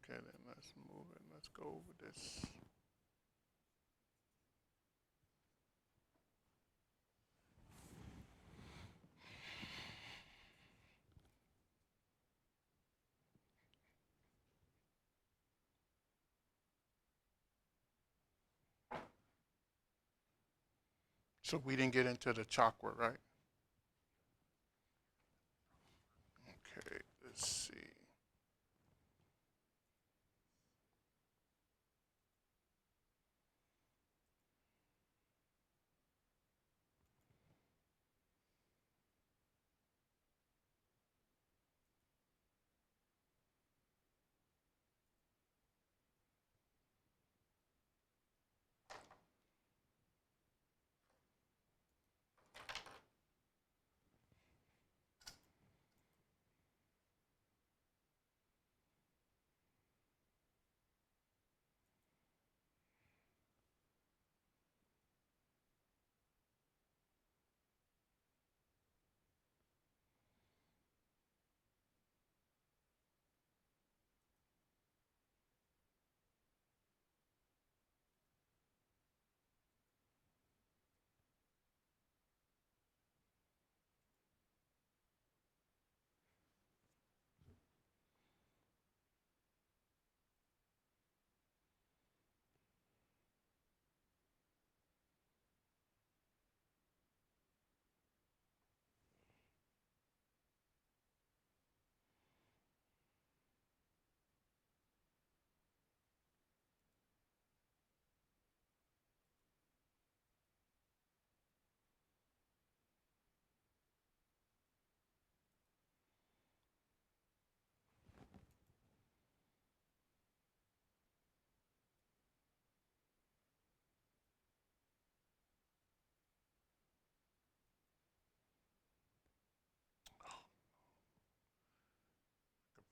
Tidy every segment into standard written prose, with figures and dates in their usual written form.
Okay, then let's move it. Let's go over this. So we didn't get into the chakra, right? Okay, let's see.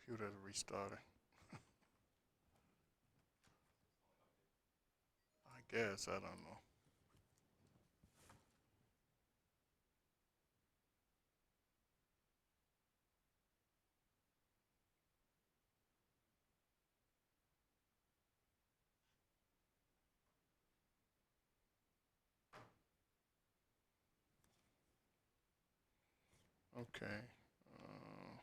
Computer's restarting. I guess, I don't know. Okay. Uh,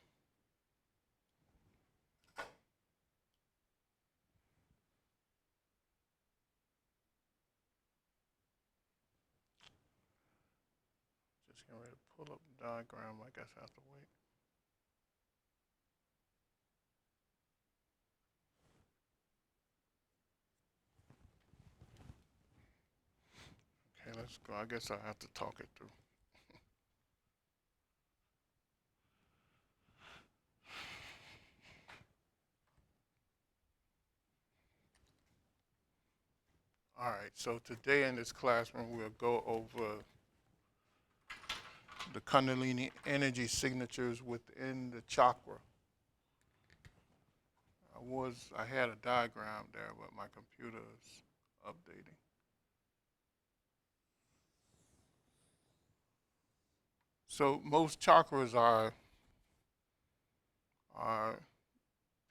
just getting ready to pull up the diagram. I guess I have to wait. Okay, let's go. I guess I have to talk it through. All right, so today in this classroom, we'll go over the Kundalini energy signatures within the chakra. I had a diagram there, but my computer is updating. So most chakras are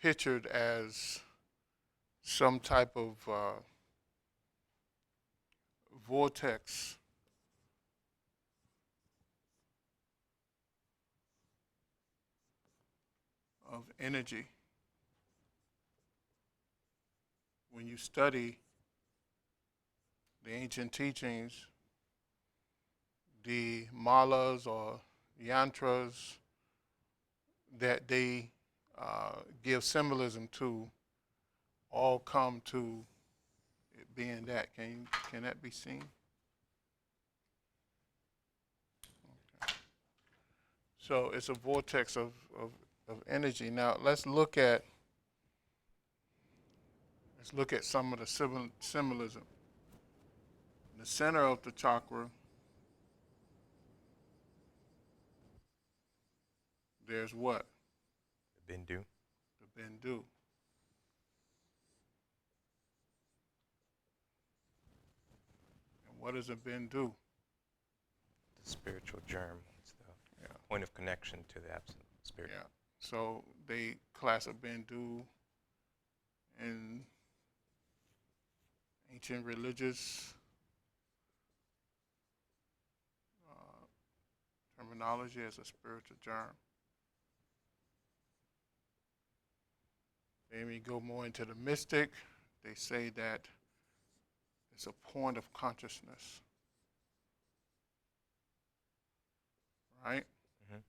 pictured as some type of vortex of energy. When you study the ancient teachings, the malas or yantras that they give symbolism to all come to it being that. Can that be seen? Okay. So it's a vortex of energy. Now let's look at some of the symbolism. In the center of the chakra, there's what? The Bindu. The Bindu. And what is a Bindu? The spiritual germ. It's the Yeah. point of connection to the absolute spirit. Yeah. So they class a Bindu in ancient religious terminology as a spiritual germ. Then we go more into the mystic. They say that it's a point of consciousness, right? Mhm.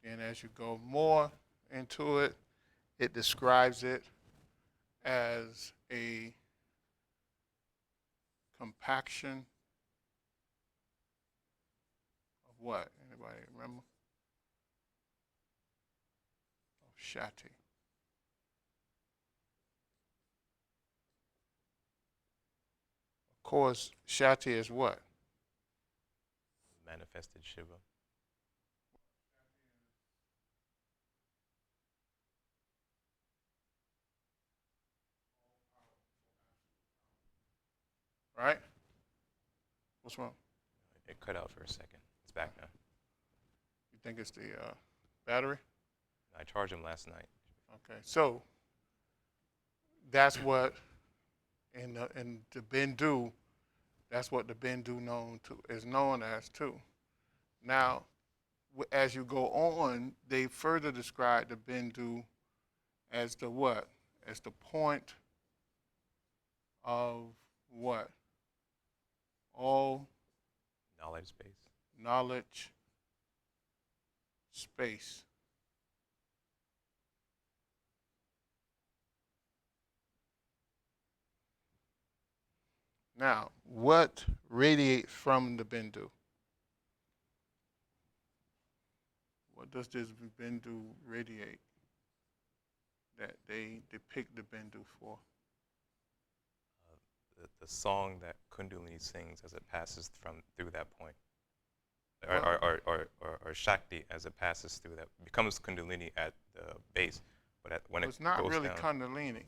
And as you go more into it, it describes it as a compaction of what? Anybody remember? Of Shakti. Of course, Shakti is what? Manifested Shiva. Right? What's wrong? It cut out for a second. It's back now. You think it's the battery? I charged him last night. Okay, so that's what in the Bindu, that's what the Bindu is known as too. Now, as you go on, they further describe the Bindu as the what? As the point of what? All Knowledge space. knowledge space. Now, what radiates from the Bindu? What does this Bindu radiate that they depict the Bindu for? The song that Kundalini sings as it passes through that point. Well, Or Shakti as it passes through that. Becomes Kundalini at the base. But when it it's not goes really down. Kundalini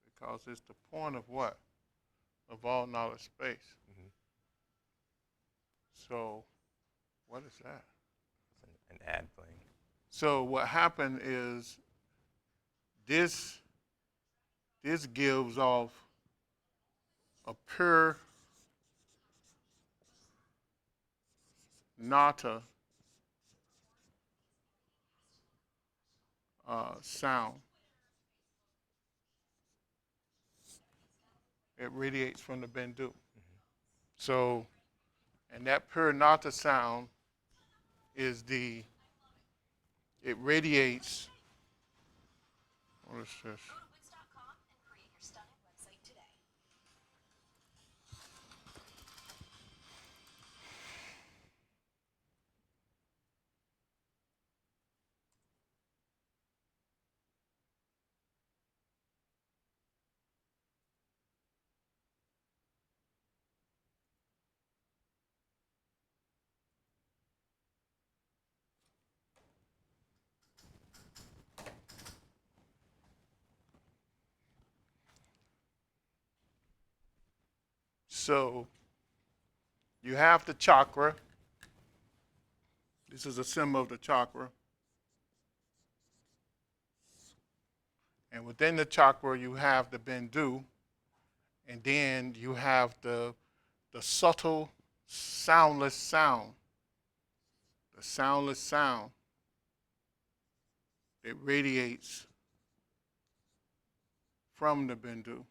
because it's the point of what? Of all knowledge space. Mhm. So, what is that? It's an ad playing. So what happened is this gives off a pure nata sound. It radiates from the Bindu. So, and that pure nata sound is it radiates. What is this? So you have the chakra. This is a symbol of the chakra. And within the chakra, you have the Bindu. And then you have the subtle, soundless sound. The soundless sound that radiates from the Bindu.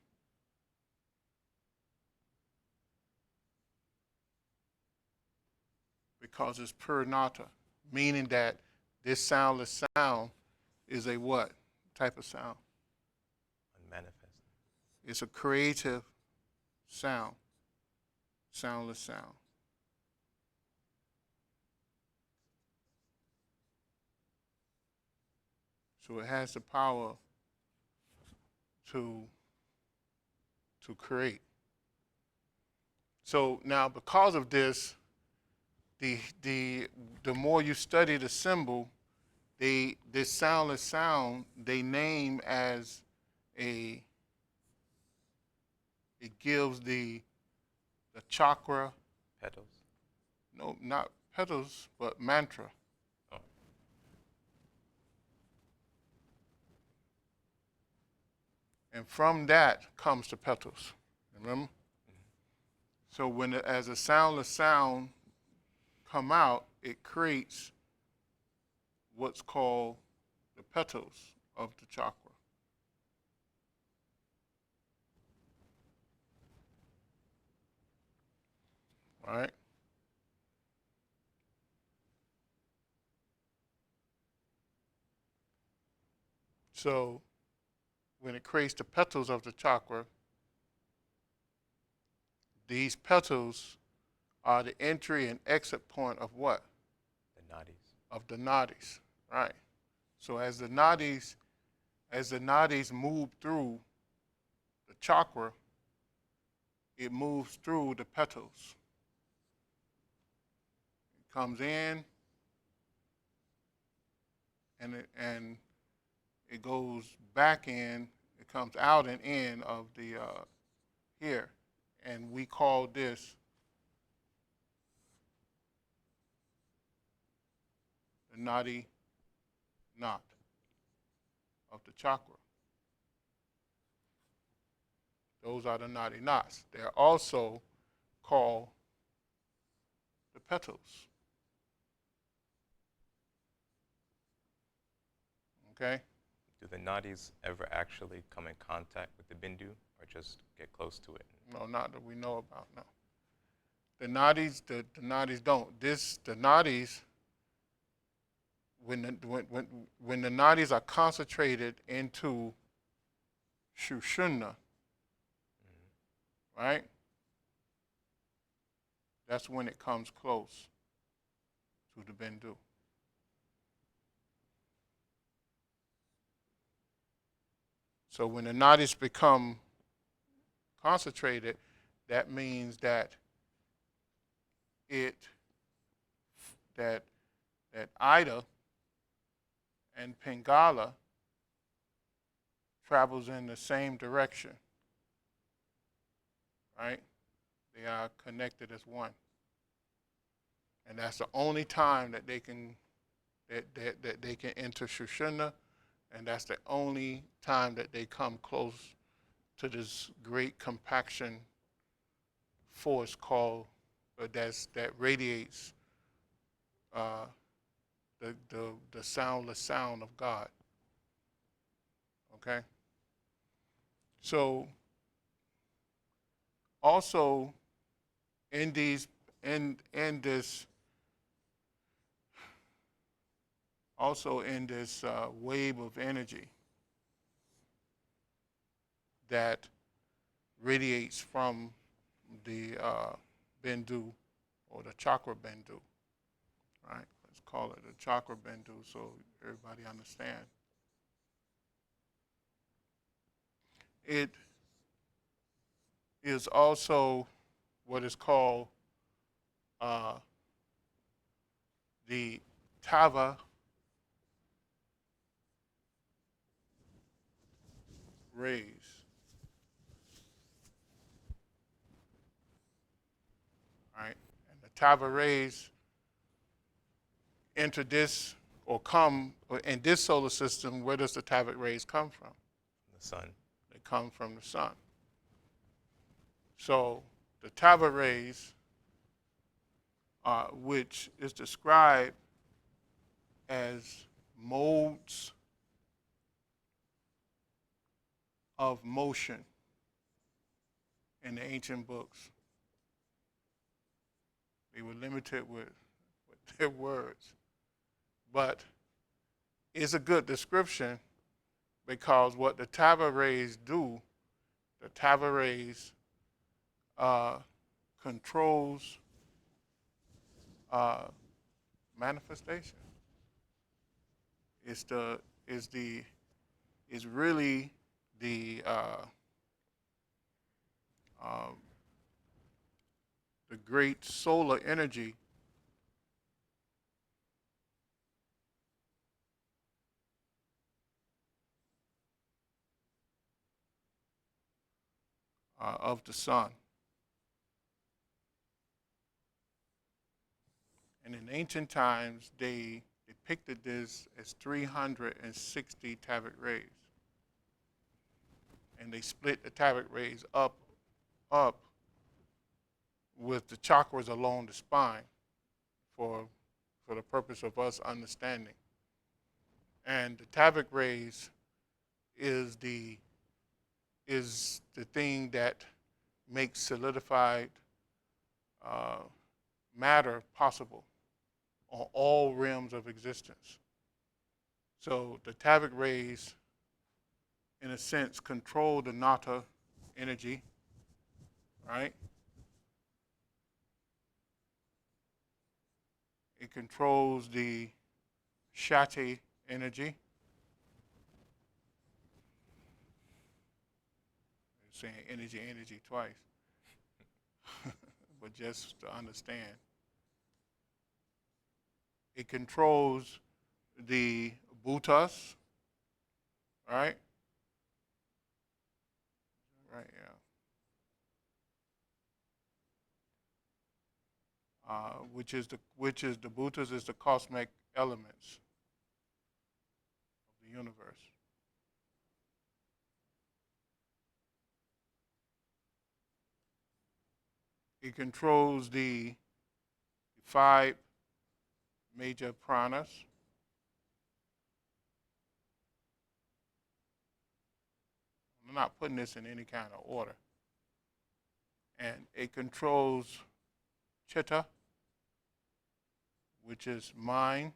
Because it's pure nata, meaning that this soundless sound is a what type of sound? Unmanifest. It's a creative sound, soundless sound. So it has the power to create. So now because of this, the more you study the symbol, this soundless sound they name as it gives the chakra. Petals. No, not petals, but mantra. Oh. And from that comes the petals. Remember? So when as a soundless sound come out, it creates what's called the petals of the chakra. All right? So when it creates the petals of the chakra, these petals are the entry and exit point of what? The nadis. Of the nadis, right? So as the nadis move through the chakra, it moves through the petals. It comes in and it goes back in. It comes out and in of the here, and we call this the nadi knot of the chakra. Those are the nadi knots. They're also called the petals. Okay? Do the nadis ever actually come in contact with the bindu, or just get close to it? No, not that we know about. No. The nadis don't. The nadis, when the nadis are concentrated into Sushumna, right? That's when it comes close to the bindu. So when the nadis become concentrated, that means that that Ida and Pingala travels in the same direction, right? They are connected as one, and that's the only time that they can enter Sushumna, and that's the only time that they come close to this great compaction force called that radiates the soundless sound of God. Okay. So also in these in this also in this wave of energy that radiates from the bindu or the chakra bindu, right? Let's call it the chakra bindu so everybody understand. It is also what is called the Tava rays. Right? And the Tava rays enter this or come in this solar system. Where does the Tava rays come from? The sun. They come from the sun. So the Tava rays, which is described as modes of motion in the ancient books. They were limited with their words. But it's a good description because what the Tava rays do, the Tava rays controls manifestation. It's really the great solar energy of the sun. And in ancient times, they depicted this as 360 tablet rays. And they split the tablet rays up with the chakras along the spine for the purpose of us understanding. And the tablet rays is the thing that makes solidified matter possible on all realms of existence. So the tablet rays, in a sense, control the nata energy, right? It controls the Shakti energy. I'm saying energy twice, but just to understand. It controls the bhutas, right? Right, yeah. Which is the bhutas is the cosmic elements of the universe. It controls the 5 major pranas. I'm not putting this in any kind of order. And it controls chitta, which is mind.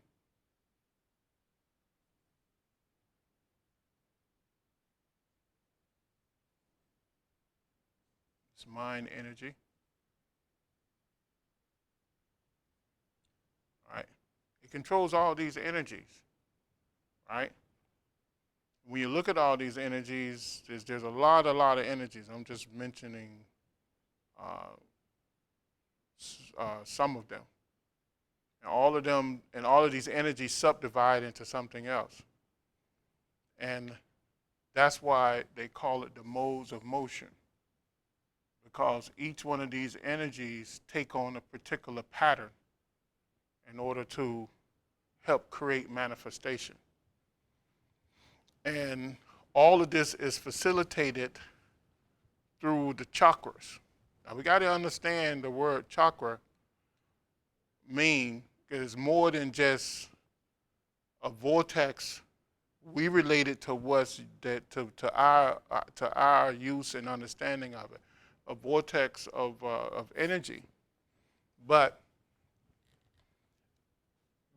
It's mind energy. Right? It controls all these energies, right? When you look at all these energies, there's a lot of energies. I'm just mentioning some of them. And all of these energies subdivide into something else. And that's why they call it the modes of motion, because each one of these energies take on a particular pattern in order to help create manifestation. And all of this is facilitated through the chakras. Now we got to understand the word chakra is more than just a vortex. We relate it to to our use and understanding of it, a vortex of energy. But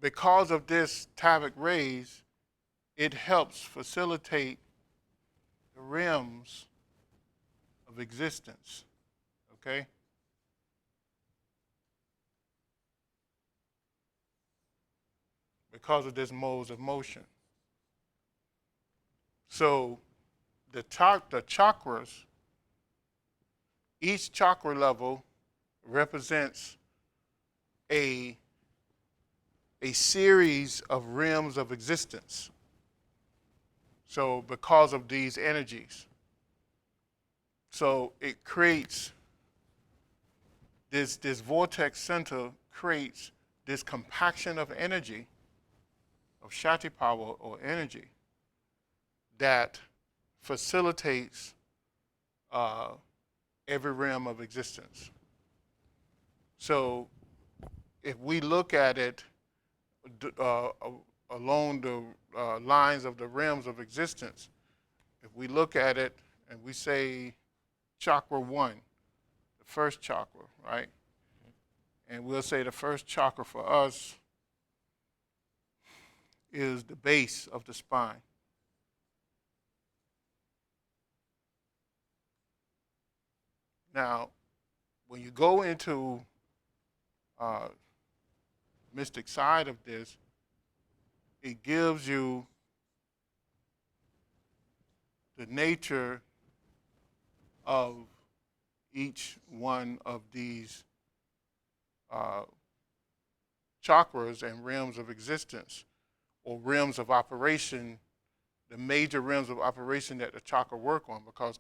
because of this tablet rays, it helps facilitate the realms of existence. Okay? Because of this modes of motion. So the chakras, each chakra level represents a series of realms of existence. So because of these energies. So it creates this vortex center creates this compaction of energy, of Shakti power or energy, that facilitates every realm of existence. So if we look at it along the lines of the realms of existence, if we look at it and we say chakra 1, the first chakra, right? And we'll say the first chakra for us is the base of the spine. Now, when you go into mystic side of this, it gives you the nature of each one of these chakras and realms of existence, or realms of operation, the major realms of operation that the chakra work on, because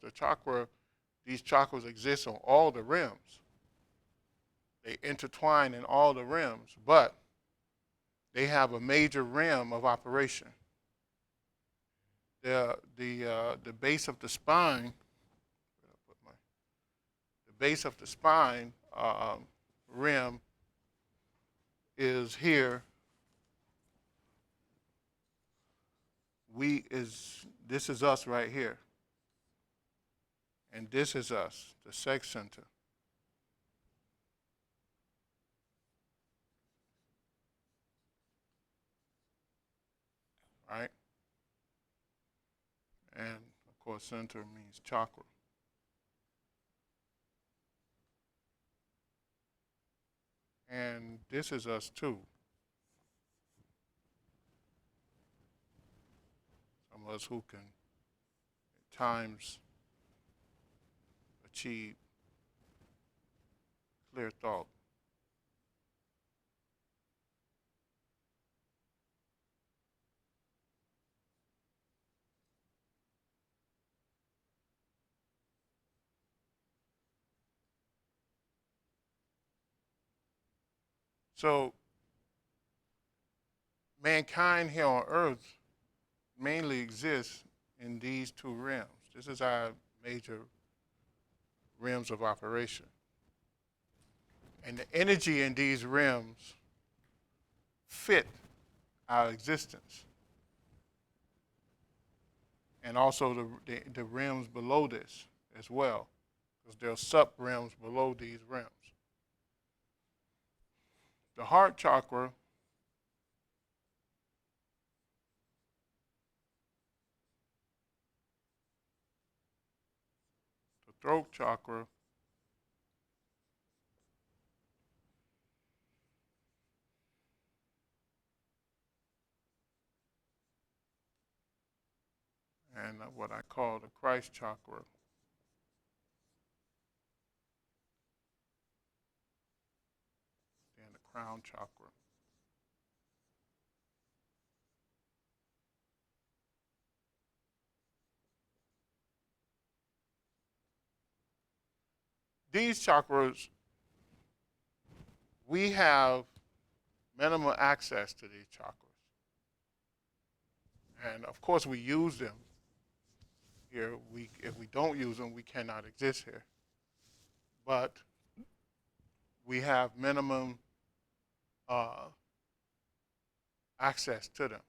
these chakras exist on all the realms. They intertwine in all the realms, but they have a major realm of operation. The base of the spine, the base of the spine rim is here. This is us right here, and this is us, the sex center. Right? And of course, center means chakra. And this is us too. Some of us who can at times achieve clear thought. So mankind here on earth mainly exists in these two realms. This is our major realms of operation. And the energy in these realms fit our existence. And also the realms below this as well, because there are sub-realms below these realms. The heart chakra the throat chakra and what I call the Christ chakra. And the crown chakra. These chakras, we have minimal access to these chakras. And of course, we use them here. If we don't use them, we cannot exist here. But we have minimum access to them.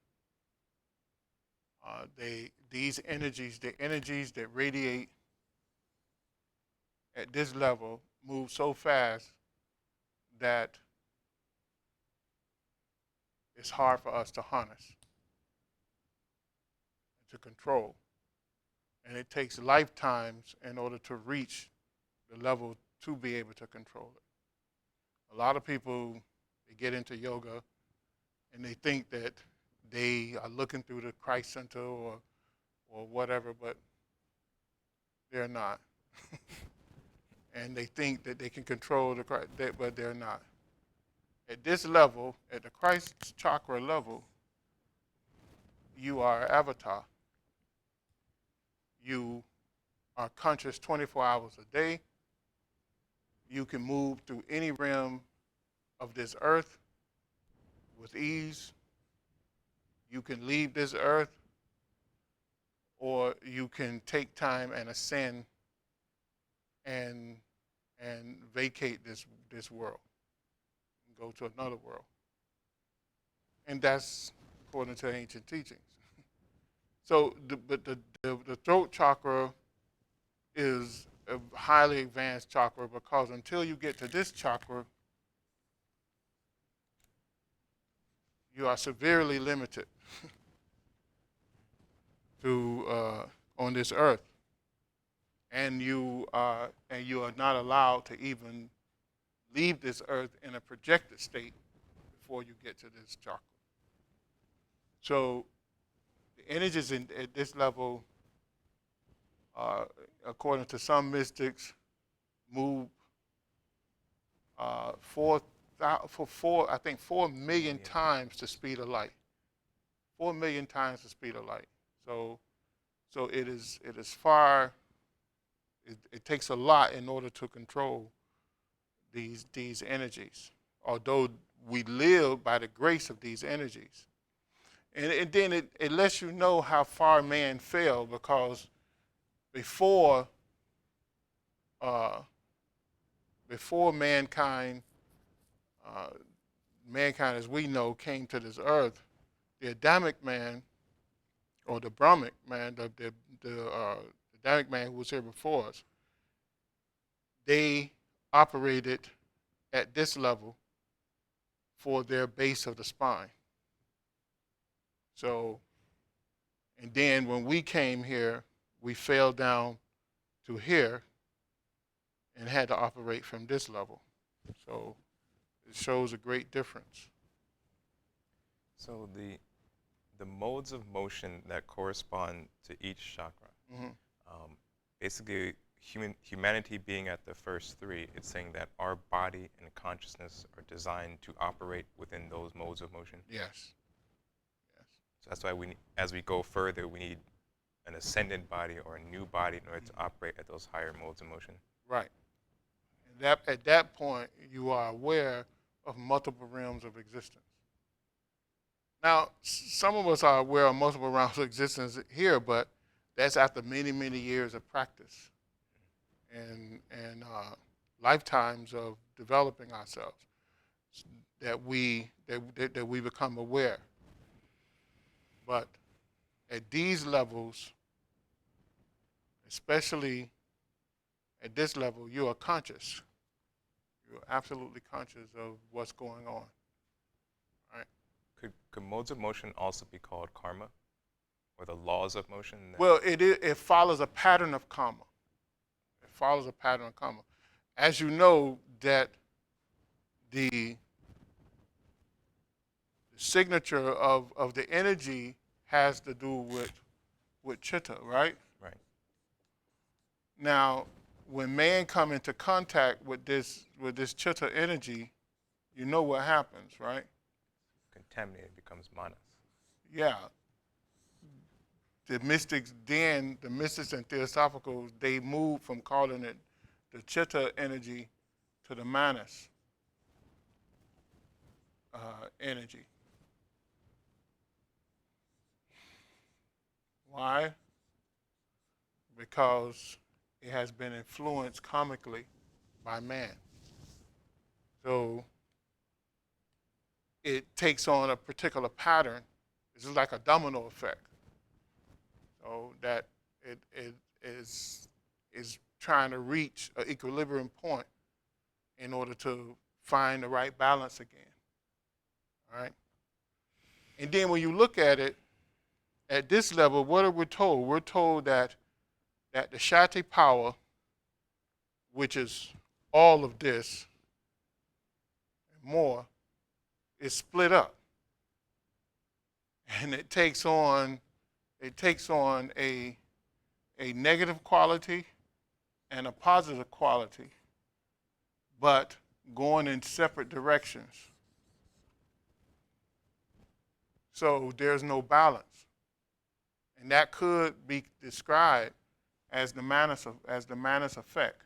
These energies, the energies that radiate at this level, move so fast that it's hard for us to harness, to control. And it takes lifetimes in order to reach the level to be able to control it. A lot of people, they get into yoga and they think that they are looking through the Christ Center or whatever, but they're not. And they think that they can control the Christ, but they're not. At this level, at the Christ chakra level, you are an avatar. You are conscious 24 hours a day. You can move through any realm of this earth with ease. You can leave this earth, or you can take time and ascend and vacate this world and go to another world. And that's according to ancient teachings. So, the throat chakra is a highly advanced chakra because until you get to this chakra, you are severely limited to on this earth, and you are not allowed to even leave this earth in a projected state before you get to this chakra. So the energies at this level, according to some mystics, move 4 million times the speed of light. 4 million times the speed of light. So it is far. It takes a lot in order to control these energies. Although we live by the grace of these energies. And then it lets you know how far man fell, because before uh, before mankind mankind as we know came to this earth, the Adamic man, or the Brahmic man, the Adamic man who was here before us, they operated at this level for their base of the spine. So, and then when we came here, we fell down to here and had to operate from this level. So it shows a great difference. So the modes of motion that correspond to each chakra, Mm-hmm. basically humanity being at the first three, it's saying that our body and consciousness are designed to operate within those modes of motion. Yes. Yes. So that's why as we go further, we need an ascendant body or a new body in order to operate at those higher modes of motion. Right. And at that point, you are aware of multiple realms of existence. Now, some of us are aware of multiple realms of existence here, but that's after many, many years of practice and lifetimes of developing ourselves, that we become aware. But at these levels, especially at this level, you are conscious. You're absolutely conscious of what's going on. Right? Could modes of motion also be called karma, or the laws of motion? Well, it follows a pattern of karma. It follows a pattern of karma. As you know, that the signature of the energy has to do with chitta, right? Right. Now, when man come into contact with this chitta energy, you know what happens, right? Contaminated, becomes manas. Yeah. The mystics and Theosophicals, they move from calling it the chitta energy to the manas energy. Why? Because it has been influenced karmically by man. So it takes on a particular pattern. This is like a domino effect. So that it is trying to reach an equilibrium point in order to find the right balance again. All right? And then when you look at it, at this level, what are we told? We're told that the Shakti power, which is all of this and more, is split up. And it takes on a negative quality and a positive quality, but going in separate directions. So there's no balance. And that could be described as the manas effect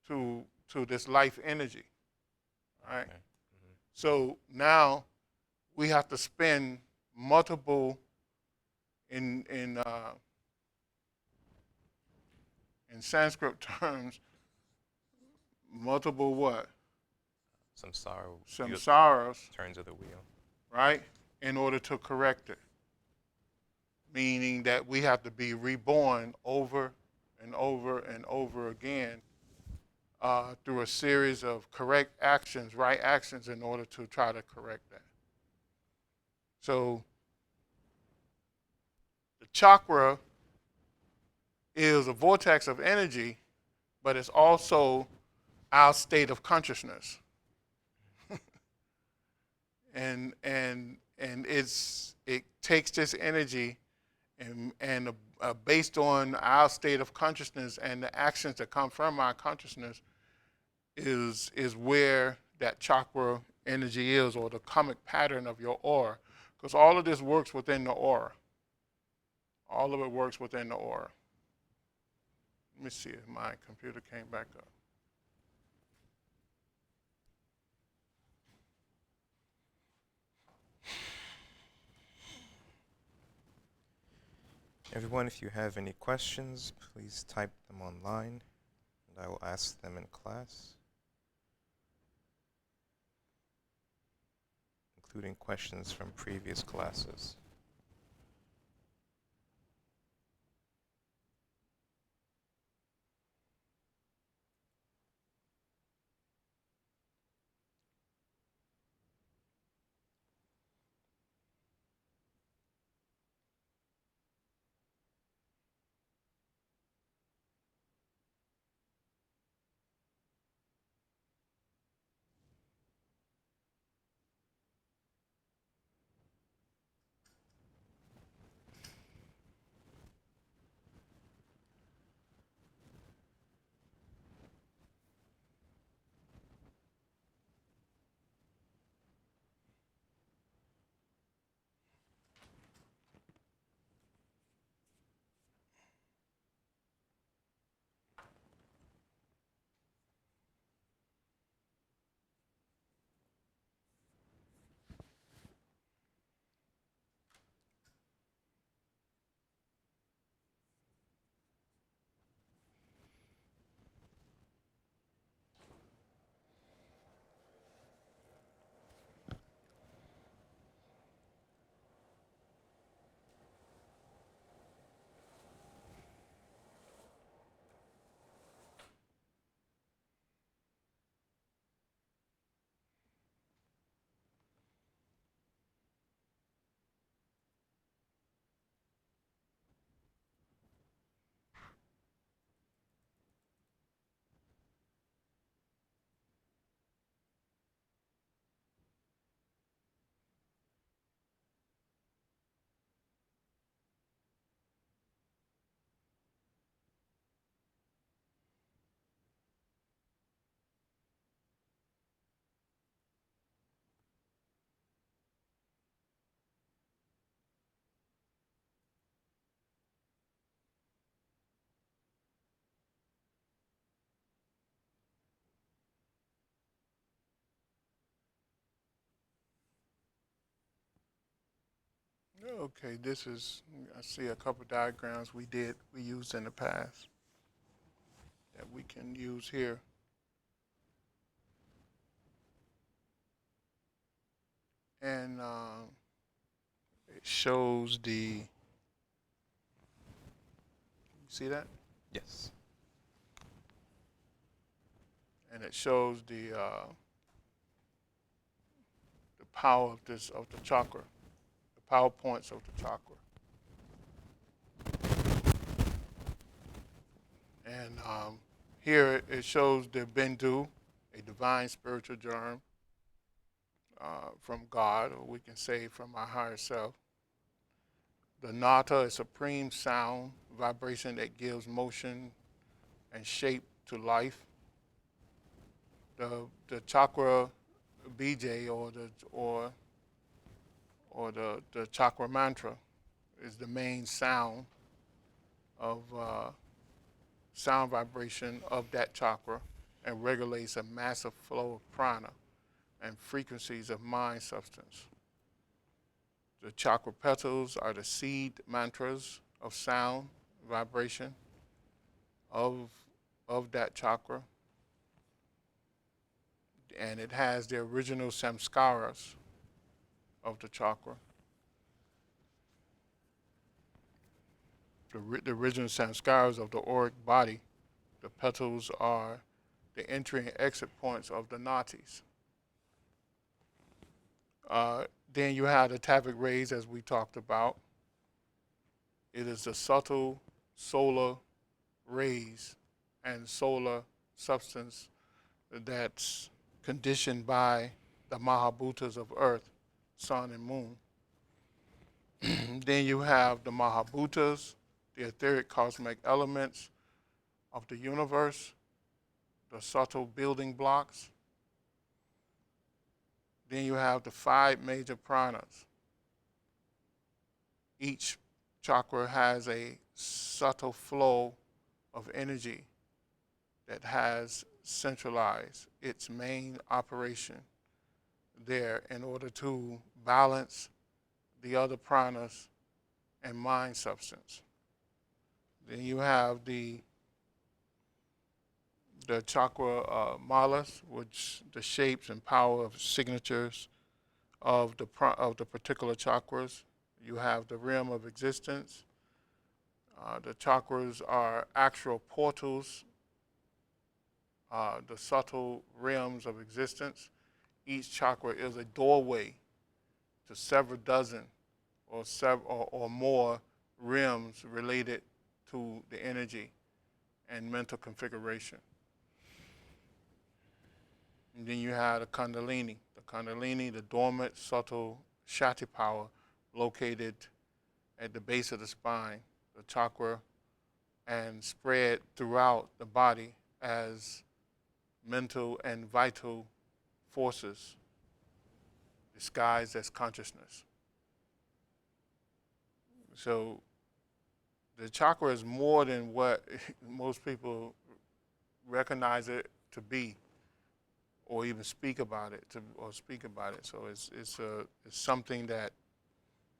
to this life energy. All right. Okay. Mm-hmm. So now we have to spend multiple in Sanskrit terms, multiple what? Samsaras, turns of the wheel. right? In order to correct it. Meaning that we have to be reborn over and over and over again through a series of correct actions, right actions, in order to try to correct that. So the chakra is a vortex of energy, but it's also our state of consciousness. and it takes this energy and based on our state of consciousness and the actions that come from our consciousness is where that chakra energy is, or the karmic pattern of your aura. Because all of this works within the aura. All of it works within the aura. Let me see if my computer came back up. Everyone, if you have any questions, please type them online, and I will ask them in class, including questions from previous classes. Okay, this is, I see a couple diagrams we used in the past that we can use here. And it shows you see that? Yes. And it shows the power of the chakra, the power points of the chakra. And here it shows the Bindu, a divine spiritual germ from God, or we can say from our higher self. The Nata is supreme sound, vibration that gives motion and shape to life. The chakra BJ or the chakra mantra is the main sound of sound vibration of that chakra and regulates a massive flow of prana and frequencies of mind substance. The chakra petals are the seed mantras of sound vibration of that chakra, and it has the original samskaras of the chakra. The original samskaras of the auric body. The petals are the entry and exit points of the nadis. Then you have the tabic rays, as we talked about. It is the subtle solar rays and solar substance that's conditioned by the Mahabhutas of Earth, Sun, and Moon. Then you have the Mahabhutas, the etheric cosmic elements of the universe, the subtle building blocks. Then you have the 5 major pranas. Each chakra has a subtle flow of energy that has centralized its main operation there in order to balance the other pranas and mind substance. Then you have the chakra malas, which the shapes and power of signatures of the particular chakras. You have the realm of existence. The chakras are actual portals, the subtle realms of existence. Each chakra is a doorway to several dozen or more realms related to the energy and mental configuration. And then you have the Kundalini. The Kundalini, the dormant, subtle Shakti power located at the base of the spine, the chakra, and spread throughout the body as mental and vital forces disguised as consciousness. So the chakra is more than what most people recognize it to be, or even speak about it. So it's something that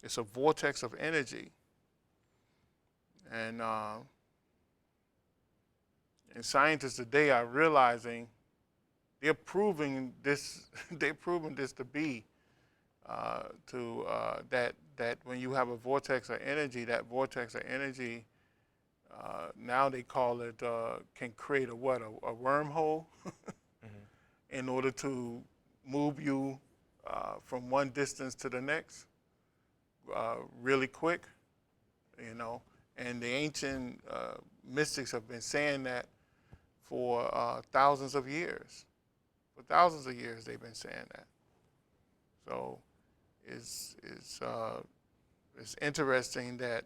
it's a vortex of energy, and scientists today are realizing they're proving this. They're proving this to be that when you have a vortex of energy, that vortex of energy now they call it can create a wormhole in order to move you from one distance to the next really quick, you know. And the ancient mystics have been saying that for thousands of years. For thousands of years, they've been saying that. So it's interesting that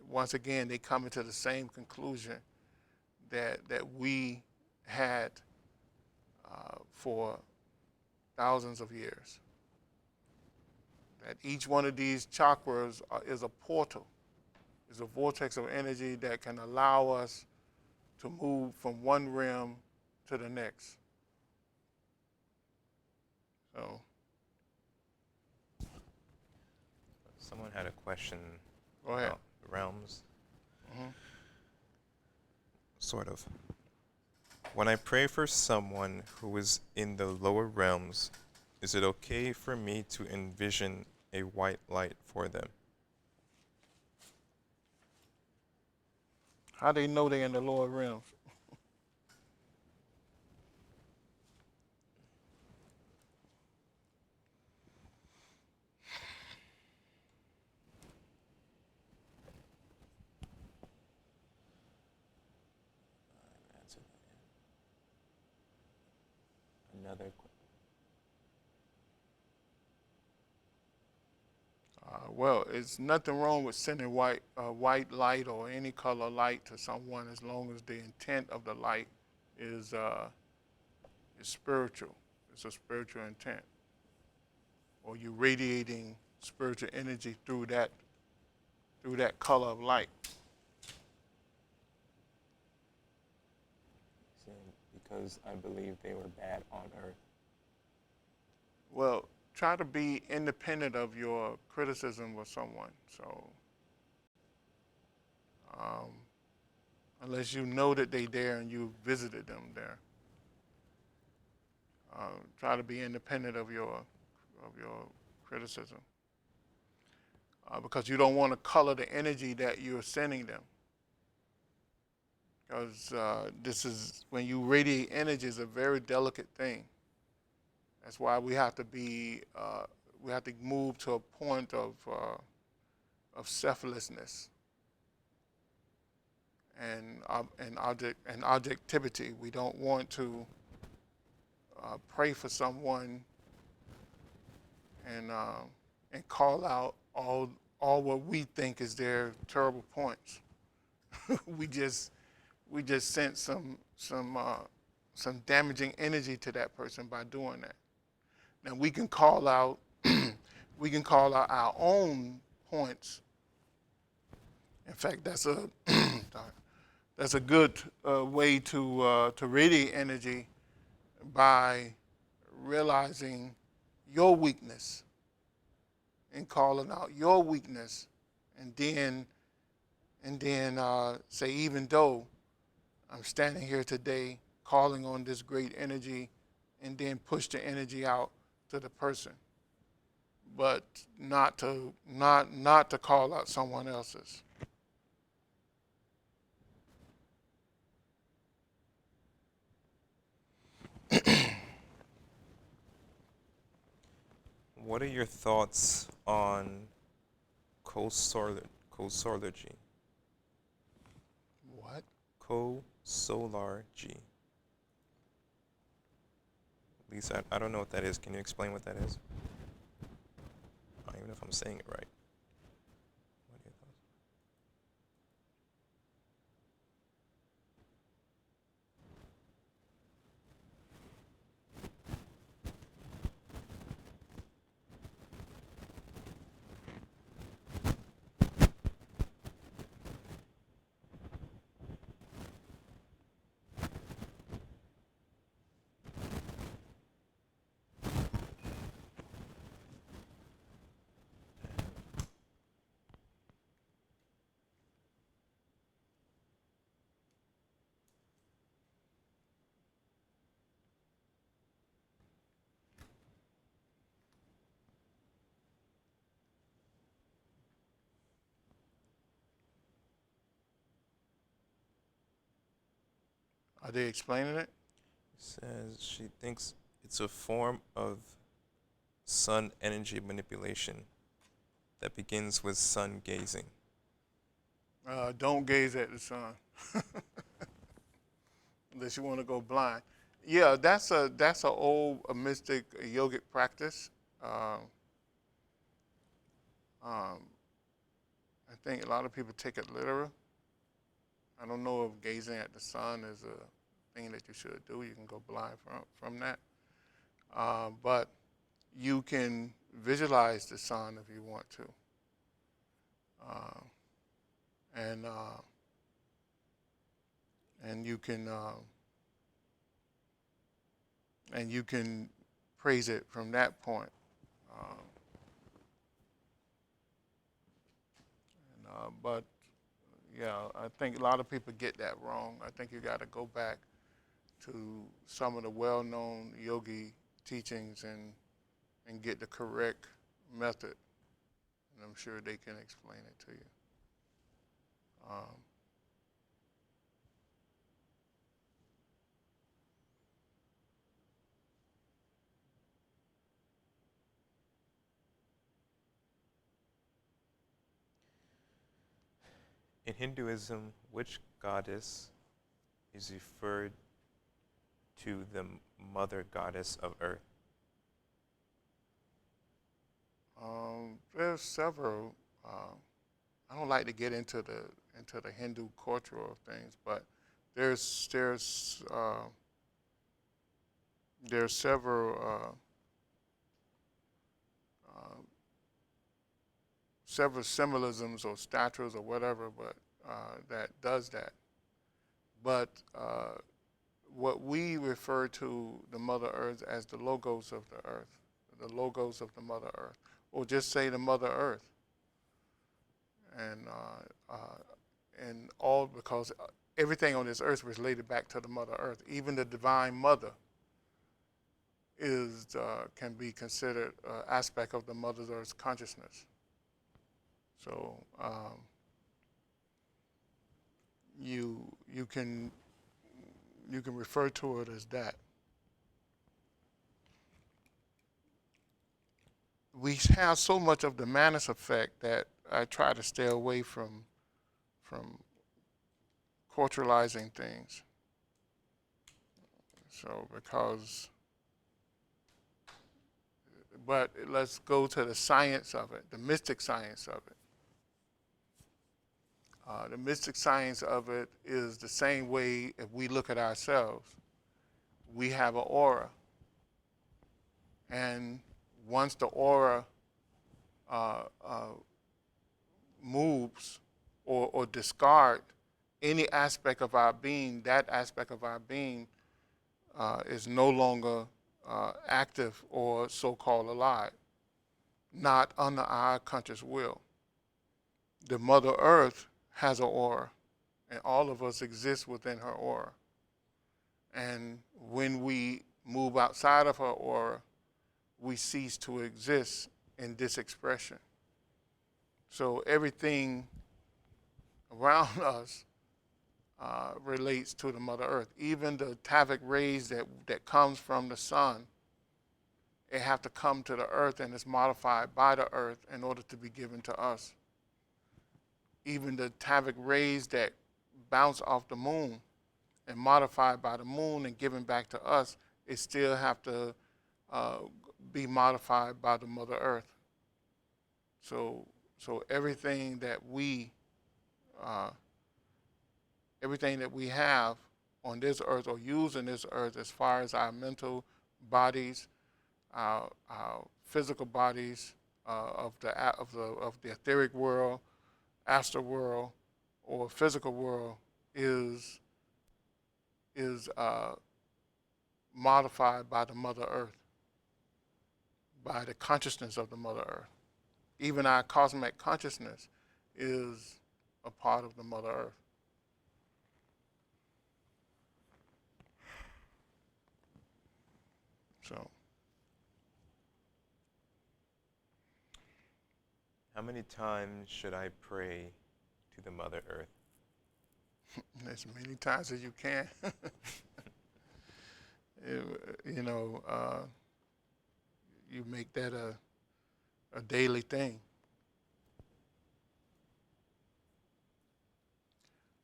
once again they come into the same conclusion that we had for thousands of years. That each one of these chakras is a portal, is a vortex of energy that can allow us to move from one realm to the next. So, Someone had a question go ahead. about realms. Mm-hmm. Sort of. When I pray for someone who is in the lower realms, is it okay for me to envision a white light for them? How they know they're in the lower realms? Another Well, it's nothing wrong with sending white light or any color light to someone as long as the intent of the light is spiritual. It's a spiritual intent, or you're radiating spiritual energy through that color of light. because I believe they were bad on earth. Well, try to be independent of your criticism of someone. So, unless you know that they're there and you visited them there, try to be independent of your criticism, because you don't want to color the energy that you're sending them. Because this is when you radiate energy is a very delicate thing. That's why we have to be we have to move to a point of selflessness and objectivity. We don't want to pray for someone and call out all what we think is their terrible points. we just sent some damaging energy to that person by doing that. Now we can call out our own points. In fact, that's a good way to radiate energy by realizing your weakness and calling out your weakness, and And then say, even though I'm standing here today calling on this great energy, and then push the energy out to the person, but not to call out someone else's. What are your thoughts on co-solargy? What? Co-solargy. Lisa, I don't know what that is. Can you explain what that is? I don't even know if I'm saying it right. What are your thoughts? Are they explaining it? Says she thinks it's a form of sun energy manipulation that begins with sun gazing. Don't gaze at the sun unless you want to go blind. Yeah, that's a old mystic yogic practice. Um, um, I think a lot of people take it literal. I don't know if gazing at the sun is a thing that you should do. You can go blind from that. But you can visualize the sun if you want to. And and you can praise it from that point. Um, but yeah, I think a lot of people get that wrong. I think you got to go back to some of the well-known yogi teachings and get the correct method, and I'm sure they can explain it to you. Um, In Hinduism, which goddess is referred to the mother goddess of earth? there's several. I don't like to get into the Hindu cultural things, but there's several symbolisms or statues or whatever, but that does that. But what we refer to the Mother Earth as the logos of the earth, the logos of the Mother Earth, or just say the Mother Earth, and all because everything on this earth was related back to the Mother Earth. Even the Divine Mother is can be considered an aspect of the Mother Earth's consciousness. So you can refer to it as that. We have so much of the Manus effect that I try to stay away from culturalizing things. So but let's go to the science of it, the mystic science of it. The mystic science of it is the same way if we look at ourselves. We have an aura. And once the aura moves or discard any aspect of our being, that aspect of our being is no longer active or so-called alive, not under our conscious will. The Mother Earth has an aura, and all of us exist within her aura. And when we move outside of her aura, we cease to exist in this expression. So everything around us relates to the Mother Earth. Even the Tavic rays that comes from the sun, it have to come to the earth and it's modified by the earth in order to be given to us. Even the Tavic rays that bounce off the moon and modified by the moon and given back to us, it still have to be modified by the Mother Earth. So everything that we have on this earth or use in this earth, as far as our mental bodies, our physical bodies of the etheric world, astral world, or physical world, is modified by the Mother Earth, by the consciousness of the Mother Earth. Even our cosmic consciousness is a part of the Mother Earth. So, How many times should I pray to the Mother Earth? as many times as you can. You make that a daily thing.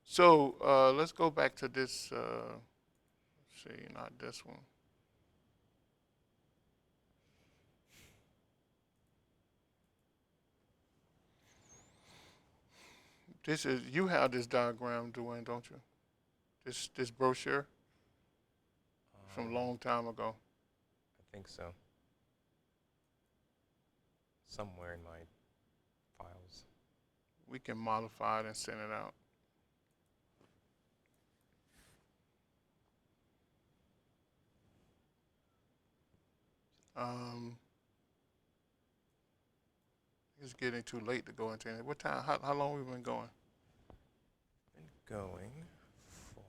So let's go back to this. Let's see, not this one. This is, you have this diagram, Dwayne, don't you? This brochure from a long time ago. I think so. Somewhere in my files. We can modify it and send it out. It's getting too late to go into it. What time? How long have we been going? Been going for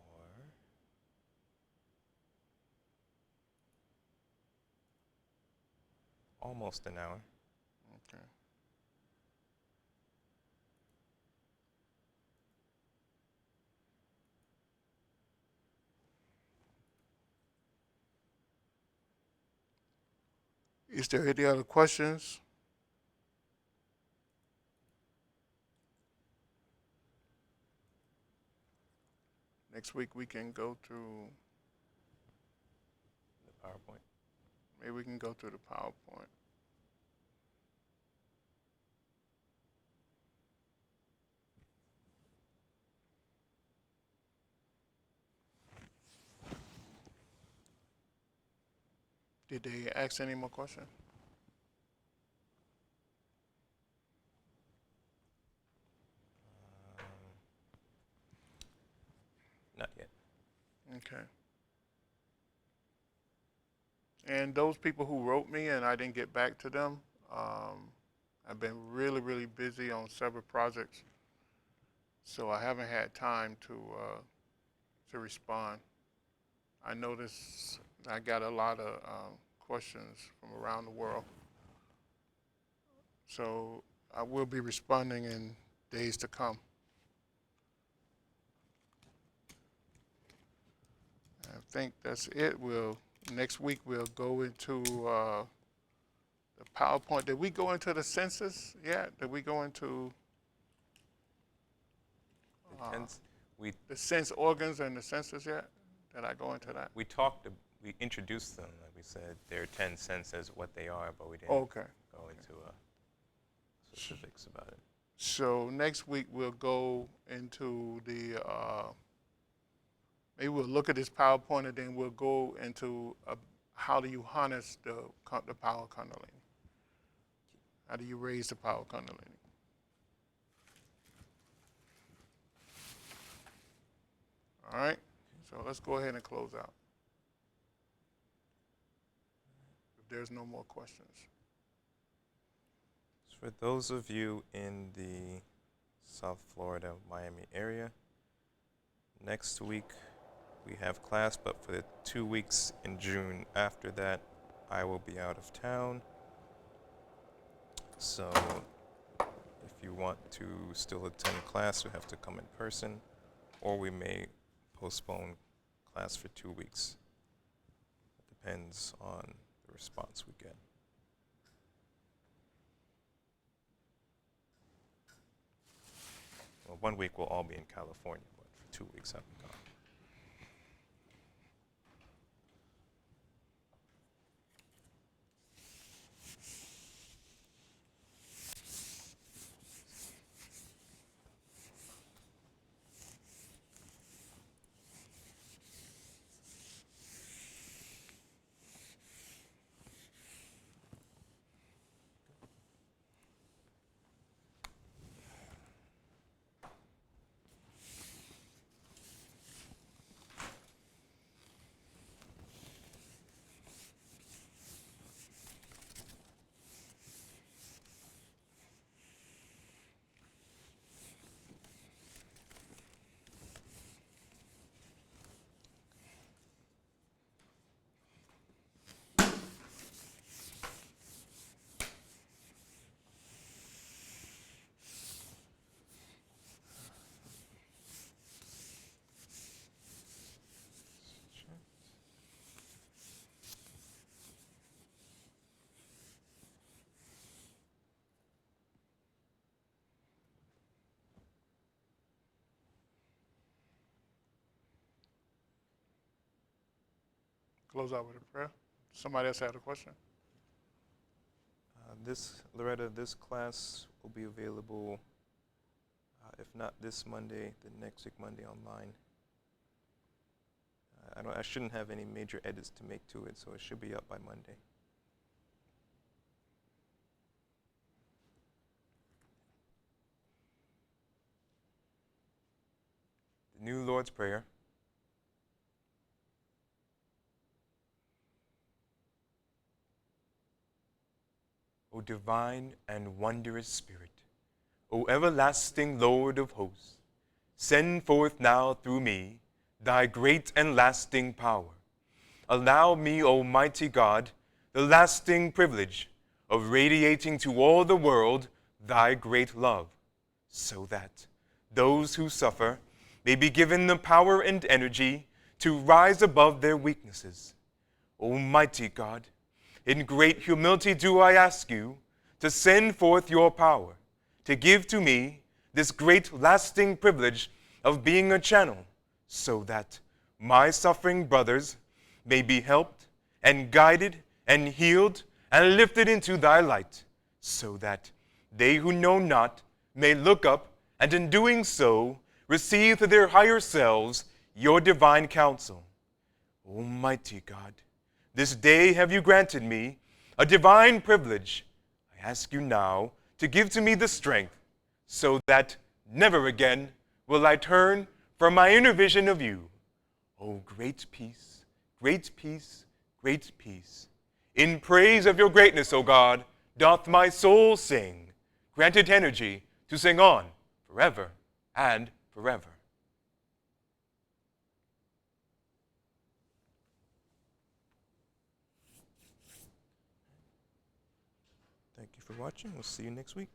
almost an hour. Okay. Is there any other questions? Next week we can go through, The PowerPoint. maybe we can go through the PowerPoint. Did they ask any more questions? Not yet. Okay. And those people who wrote me and I didn't get back to them, I've been really, really busy on several projects, so I haven't had time to respond. I noticed I got a lot of questions from around the world, so I will be responding in days to come. I think that's it. Next week we'll go into the PowerPoint. Did we go into the census yet? Did we go into the sense organs and the senses yet? Did I go into that? We introduced them. Like we said, there are 10 senses, what they are, but we didn't Okay. go into specifics about it. So next week we'll go into the, maybe we'll look at this PowerPoint and then we'll go into how do you harness the power Kundalini? How do you raise the power Kundalini? All right, so let's go ahead and close out. If there's no more questions. For those of you in the South Florida, Miami area. Next week we have class, but for the 2 weeks in June after that, I will be out of town. So if you want to still attend class, you have to come in person, or we may postpone class for 2 weeks. It depends on the response we get. Well, 1 week we'll all be in California, but for 2 weeks I'll be gone. Close out with a prayer. Somebody else had a question? Loretta, this class will be available, if not this Monday, then next week Monday online. I shouldn't have any major edits to make to it, so it should be up by Monday. The New Lord's Prayer. O divine and wondrous Spirit, O everlasting Lord of hosts, send forth now through me thy great and lasting power. Allow me, Almighty God, the lasting privilege of radiating to all the world thy great love, so that those who suffer may be given the power and energy to rise above their weaknesses. Almighty God, in great humility do I ask you to send forth your power, to give to me this great lasting privilege of being a channel, so that my suffering brothers may be helped and guided and healed and lifted into thy light, so that they who know not may look up and in doing so receive to their higher selves your divine counsel. Almighty God, this day have you granted me a divine privilege. I ask you now to give to me the strength so that never again will I turn from my inner vision of you. Oh, great peace, great peace, great peace. In praise of your greatness, O God, doth my soul sing. Grant it energy to sing on forever and forever. Thank you for watching. We'll see you next week.